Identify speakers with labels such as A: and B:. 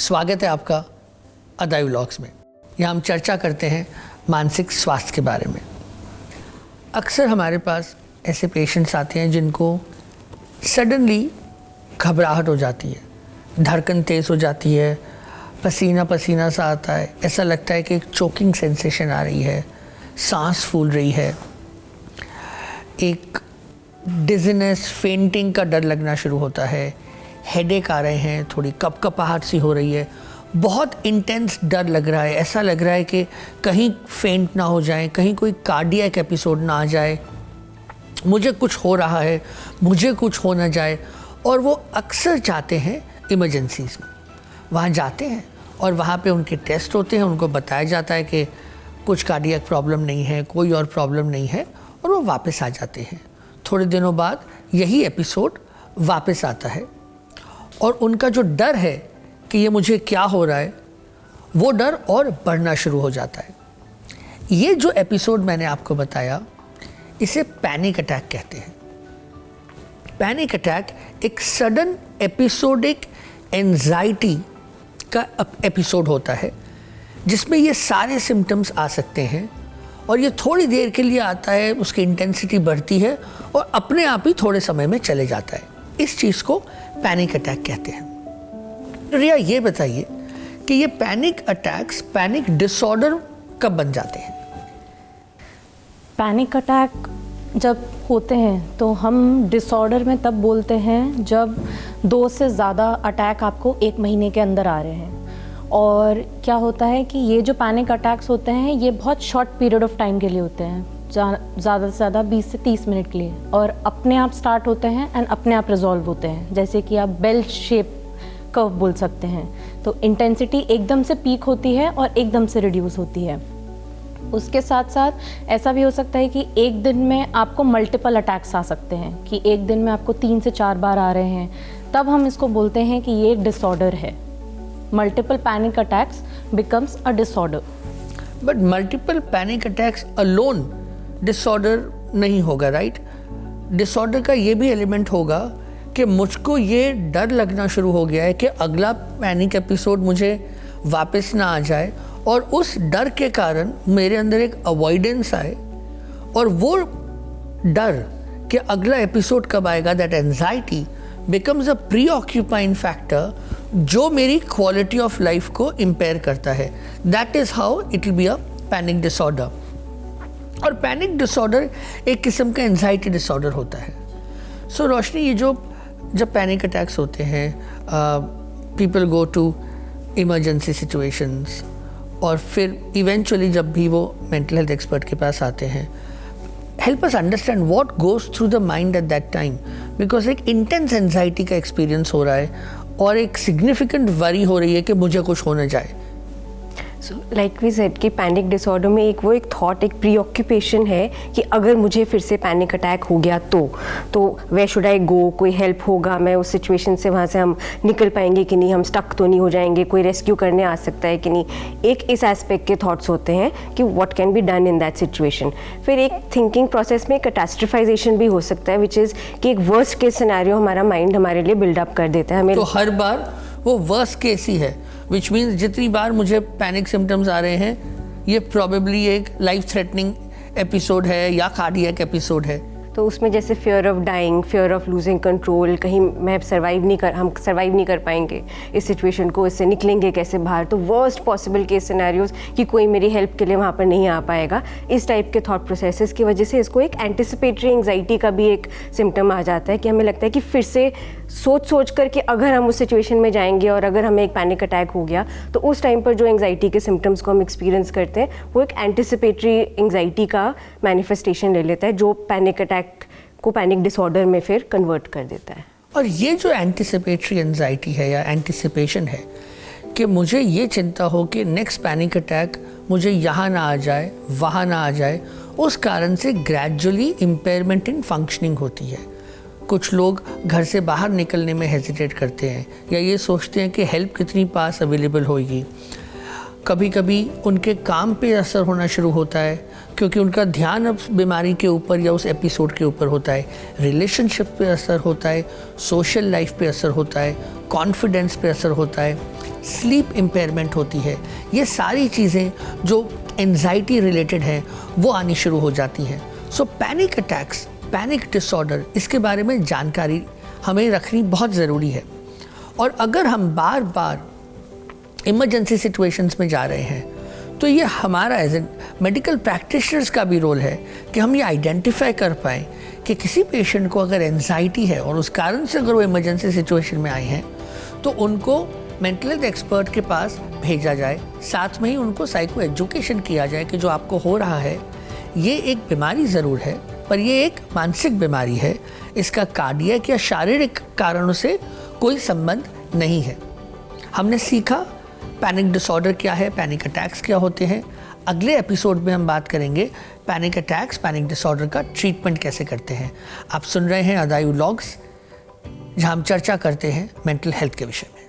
A: स्वागत है आपका अदाई व्लॉग्स में। यहाँ हम चर्चा करते हैं मानसिक स्वास्थ्य के बारे में। अक्सर हमारे पास ऐसे पेशेंट्स आते हैं जिनको सडनली घबराहट हो जाती है, धड़कन तेज़ हो जाती है, पसीना पसीना सा आता है, ऐसा लगता है कि एक चोकिंग सेंसेशन आ रही है, सांस फूल रही है, एक डिज़नेस फेंटिंग का डर लगना शुरू होता है, हेडेक आ रहे हैं, थोड़ी कपकपाहट सी हो रही है, बहुत इंटेंस डर लग रहा है, ऐसा लग रहा है कि कहीं फेंट ना हो जाए, कहीं कोई कार्डियक एपिसोड ना आ जाए, मुझे कुछ हो रहा है, मुझे कुछ हो ना जाए। और वो अक्सर जाते हैं इमरजेंसीज़ में, वहाँ जाते हैं और वहाँ पे उनके टेस्ट होते हैं, उनको बताया जाता है कि कुछ कार्डियक प्रॉब्लम नहीं है, कोई और प्रॉब्लम नहीं है, और वो वापस आ जाते हैं। थोड़े दिनों बाद यही एपिसोड वापस आता है और उनका जो डर है कि ये मुझे क्या हो रहा है, वो डर और बढ़ना शुरू हो जाता है। ये जो एपिसोड मैंने आपको बताया, इसे पैनिक अटैक कहते हैं। पैनिक अटैक एक सडन एपिसोडिक एंजाइटी का एपिसोड होता है जिसमें ये सारे सिम्टम्स आ सकते हैं और ये थोड़ी देर के लिए आता है, उसकी इंटेंसिटी बढ़ती है और अपने आप ही थोड़े समय में चले जाता है। इस चीज़ को पैनिक अटैक कहते हैं। रिया, ये बताइए कि ये पैनिक अटैक्स पैनिक डिसऑर्डर कब बन जाते हैं?
B: पैनिक अटैक जब होते हैं तो हम डिसऑर्डर में तब बोलते हैं जब 2 से ज़्यादा अटैक आपको 1 महीने के अंदर आ रहे हैं। और क्या होता है कि ये जो पैनिक अटैक्स होते हैं ये बहुत शॉर्ट पीरियड ऑफ टाइम के लिए होते हैं, ज़्यादा से ज़्यादा 20 से 30 मिनट के लिए, और अपने आप स्टार्ट होते हैं एंड अपने आप रिजॉल्व होते हैं। जैसे कि आप बेल शेप कर्व बोल सकते हैं। तो इंटेंसिटी एकदम से पीक होती है और एकदम से रिड्यूस होती है। उसके साथ साथ ऐसा भी हो सकता है कि एक दिन में आपको मल्टीपल अटैक्स आ सकते हैं, कि एक दिन में आपको 3 से 4 बार आ रहे हैं, तब हम इसको बोलते हैं कि ये डिसऑर्डर है। Multiple panic attacks becomes a disorder.
A: But multiple panic attacks alone disorder नहीं होगा, राइट? डिसऑर्डर का ये भी एलिमेंट होगा कि मुझको ये डर लगना शुरू हो गया है कि अगला पैनिक एपिसोड मुझे वापस ना आ जाए, और उस डर के कारण मेरे अंदर एक अवॉइडेंस आए, और वो डर कि अगला एपिसोड कब आएगा, that anxiety becomes a preoccupying factor जो मेरी क्वालिटी ऑफ लाइफ को इम्पेयर करता है। That is how it will be a panic disorder. और पैनिक डिसऑर्डर एक किस्म का एंजाइटी डिसऑर्डर होता है। सो रोशनी, ये जब पैनिक अटैक्स होते हैं, people go to emergency situations, और फिर इवेंचुअली जब भी वो मेंटल हेल्थ एक्सपर्ट के पास आते हैं, help us understand what goes through the mind at that time, because एक इंटेंस एंजाइटी का एक्सपीरियंस हो रहा है और एक सिग्निफिकेंट वरी हो रही है कि मुझे कुछ हो न जाए।
C: सो लाइक वी सेड कि पैनिक डिसऑर्डर में एक थॉट, एक प्रीऑक्यूपेशन है कि अगर मुझे फिर से पैनिक अटैक हो गया तो वेयर शुड आई गो, कोई हेल्प होगा, मैं उस सिचुएशन से वहाँ से हम निकल पाएंगे कि नहीं, हम स्टक तो नहीं हो जाएंगे, कोई रेस्क्यू करने आ सकता है कि नहीं। एक इस एस्पेक्ट के थॉट्स होते हैं कि what can be done in that situation. फिर एक थिंकिंग प्रोसेस में कैटास्ट्रोफाइजेशन भी हो सकता है, विच इज़ कि एक वर्स्ट केस सिनेरियो हमारा माइंड हमारे लिए बिल्डअप कर देता है। हमें
A: तो हर बार वो वर्स्ट केस ही है, विच मीन्स जितनी बार मुझे पैनिक सिम्टम्स आ रहे हैं, ये प्रॉबेबली एक लाइफ थ्रेटनिंग एपिसोड है या कार्डियक एपिसोड है।
C: तो उसमें जैसे fear of dying, fear of losing control, कहीं हम सर्वाइव नहीं कर पाएंगे इस सिचुएशन को, इससे निकलेंगे कैसे बाहर, तो वर्स्ट पॉसिबल केस सिनेरियोज कि कोई मेरी हेल्प के लिए वहाँ पर नहीं आ पाएगा, इस टाइप के थॉट प्रोसेसेस की वजह से इसको एक एंटिसिपेटरी एंग्जाइटी का भी एक सिम्टम आ जाता है कि हमें लगता है कि फिर से सोच कर कि अगर हम उस सिचुएशन में जाएंगे और अगर हमें एक पैनिक अटैक हो गया तो उस टाइम पर जो एंग्जाइटी के सिम्टम्स को हम एक्सपीरियंस करते हैं वो एक एंटिसिपेटरी एंग्जाइटी का मैनिफेस्टेशन ले लेता है, जो पैनिक अटैक को पैनिक डिसऑर्डर में फिर कन्वर्ट कर देता है।
A: और ये जो एंटिसिपेटरी एंजाइटी है या एंटिसिपेशन है कि मुझे ये चिंता हो कि नेक्स्ट पैनिक अटैक मुझे यहाँ ना आ जाए, वहाँ ना आ जाए, उस कारण से ग्रेजुअली इम्पेयरमेंट इन फंक्शनिंग होती है। कुछ लोग घर से बाहर निकलने में हेजिटेट करते हैं या ये सोचते हैं कि हेल्प कितनी पास अवेलेबल होगी। कभी कभी उनके काम पे असर होना शुरू होता है क्योंकि उनका ध्यान अब बीमारी के ऊपर या उस एपिसोड के ऊपर होता है। रिलेशनशिप पे असर होता है, सोशल लाइफ पे असर होता है, कॉन्फिडेंस पे असर होता है, स्लीप इम्पेयरमेंट होती है। ये सारी चीज़ें जो एंजाइटी रिलेटेड हैं वो आनी शुरू हो जाती हैं। सो पैनिक अटैक्स, पैनिक डिसऑर्डर, इसके बारे में जानकारी हमें रखनी बहुत ज़रूरी है। और अगर हम बार बार इमरजेंसी सिचुएशंस में जा रहे हैं तो ये हमारा एज एन मेडिकल प्रैक्टिशनर्स का भी रोल है कि हम ये आइडेंटिफाई कर पाएँ कि किसी पेशेंट को अगर एंजाइटी है और उस कारण से अगर वो इमरजेंसी सिचुएशन में आए हैं तो उनको मेंटल हेल्थ एक्सपर्ट के पास भेजा जाए। साथ में ही उनको साइको एजुकेशन किया जाए कि जो आपको हो रहा है ये एक बीमारी ज़रूर है, पर ये एक मानसिक बीमारी है, इसका कार्डियक या शारीरिक कारणों से कोई संबंध नहीं है। हमने सीखा पैनिक डिसऑर्डर क्या है, पैनिक अटैक्स क्या होते हैं। अगले एपिसोड में हम बात करेंगे पैनिक अटैक्स, पैनिक डिसऑर्डर का ट्रीटमेंट कैसे करते हैं। आप सुन रहे हैं अदायु व्लॉग्स, जहां हम चर्चा करते हैं मेंटल हेल्थ के विषय में।